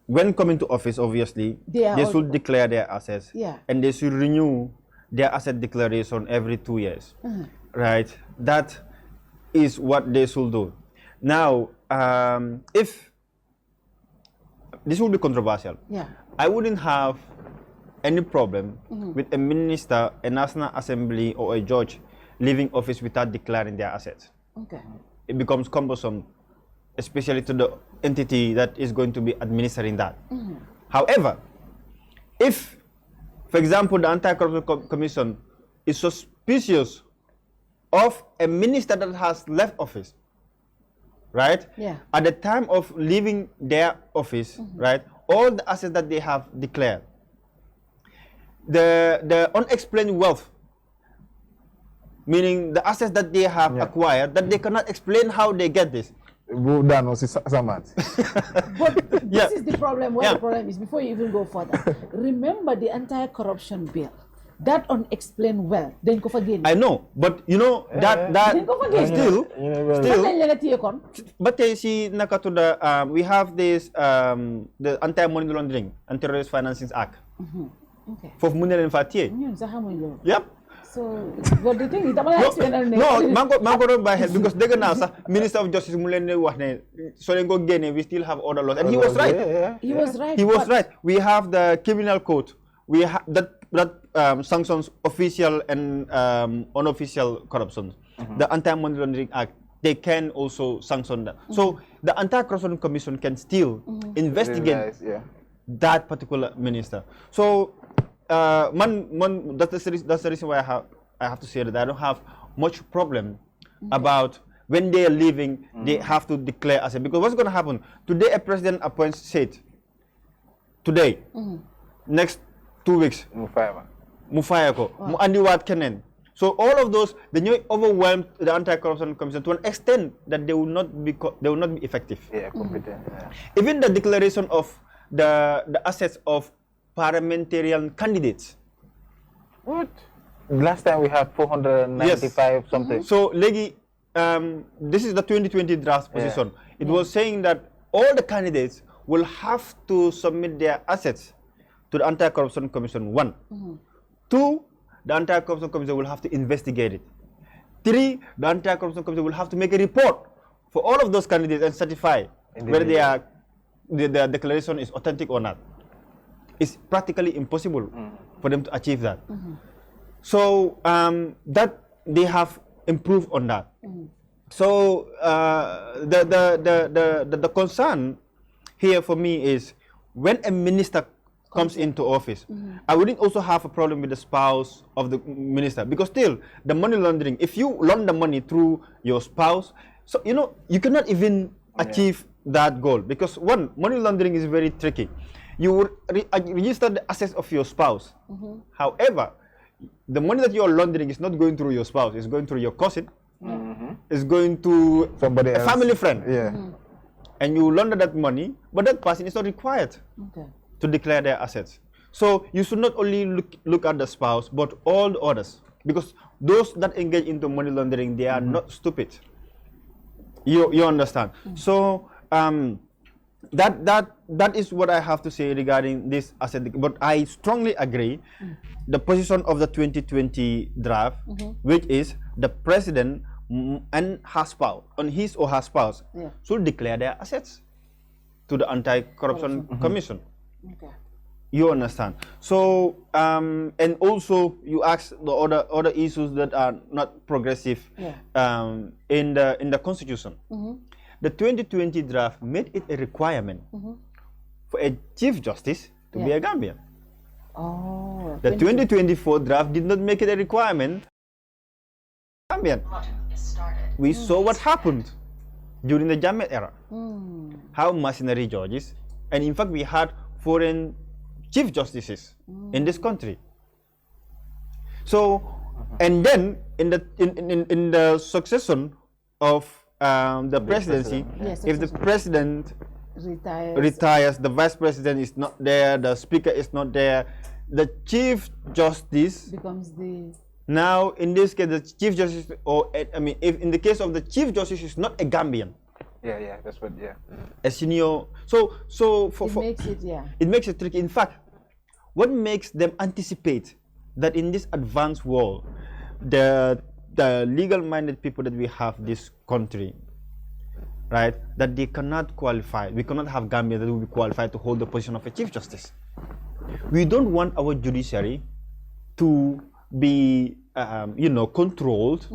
when coming to office, obviously, they should declare their assets, and they should renew their asset declaration every 2 years, right? That is what they should do. Now, if this will be controversial, I wouldn't have any problem with a minister, a National Assembly, or a judge leaving office without declaring their assets. It becomes cumbersome, especially to the entity that is going to be administering that. However, if, for example, the Anti-Corruption Commission is suspicious of a minister that has left office, right? At the time of leaving their office, right, all the assets that they have declared, the unexplained wealth, meaning the assets that they have acquired, that they cannot explain how they get this. But this is the problem. What the problem is, before you even go further, remember the anti-corruption bill. That unexplained wealth, then go forget. I know, but you know that still. But they see nakatuda. We have this the Anti-Money Laundering and Terrorist Financing Act. For Munel and Fatie. Yep. So, what do you think? No, Mango by head because they now Minister of Justice Mulene Wahne. So they go again. We still have other laws, and he was right. He was right. He was right. We have the criminal code. We have that sanctions official and unofficial corruption. The Anti-Money Laundering Act, they can also sanction that. So the Anti-Corruption Commission can still investigate that particular minister. So that's the reason why I have to say that I don't have much problem about when they are leaving, they have to declare asset. Because what's going to happen? Today a president appoints State. Today, next 2 weeks, Mufayako, Muandiwat Kenen. So all of those, they overwhelmed the Anti-Corruption Commission to an extent that they will not be effective. Competent. Even the declaration of the assets of parliamentarian candidates. What? Last time we had 495 something. So, Legi, this is the 2020 draft position. It was saying that all the candidates will have to submit their assets to the Anti-Corruption Commission. 1. 2, the Anti-Corruption Commission will have to investigate it. 3, the Anti-Corruption Commission will have to make a report for all of those candidates and certify whether their declaration is authentic or not. It's practically impossible for them to achieve that. So that they have improved on that. So the concern here for me is when a minister comes into office, I wouldn't also have a problem with the spouse of the minister, because still the money laundering, if you launder money through your spouse, so you cannot even achieve that goal, because one, money laundering is very tricky. You would register the assets of your spouse. However, the money that you are laundering is not going through your spouse, it's going through your cousin, it's going to somebody else, a family friend. and you launder that money, but that person is not required to declare their assets. So you should not only look at the spouse, but all the others, because those that engage into money laundering, they are not stupid. You understand? So that is what I have to say regarding this asset. But I strongly agree the position of the 2020 draft, which is the president and her spouse, on his or her spouse, should declare their assets to the Anti-Corruption Commission. You understand? So and also you ask the other issues that are not progressive in the Constitution. The 2020 draft made it a requirement for a Chief Justice to be a Gambian. Oh, the 2024 draft did not make it a requirement. Gambian. We saw what happened during the Jammeh era. How mercenary judges, and in fact we had foreign Chief Justices in this country. So, and then in the succession of the presidency, if the president retires, the vice president is not there, the speaker is not there, the Chief Justice becomes the... Now, in this case, the Chief Justice, or I mean, if in the case of the Chief Justice is not a Gambian, Yeah, that's what. Yeah. A senior. So it makes it tricky. In fact, what makes them anticipate that in this advanced world, the legal-minded people that we have this country, right, that they cannot qualify. We cannot have Gambia that will be qualified to hold the position of a Chief Justice. We don't want our judiciary to be, controlled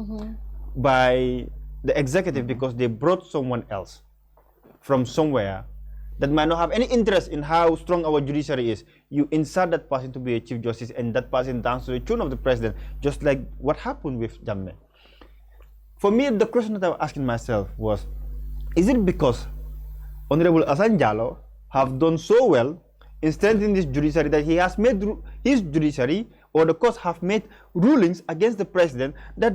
by the executive because they brought someone else from somewhere that might not have any interest in how strong our judiciary is. You insert that person to be a Chief Justice, and that person dance to the tune of the president, just like what happened with Jammeh. For me, the question that I was asking myself was, is it because Honorable Hassan Jallow have done so well in strengthening this judiciary that he has made his judiciary, or the courts have made rulings against the president that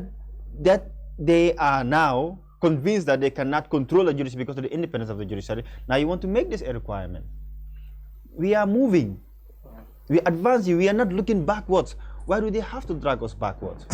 they are now convinced that they cannot control the judiciary because of the independence of the judiciary? Now you want to make this a requirement. We are moving. We are advancing. We are not looking backwards. Why do they have to drag us backwards?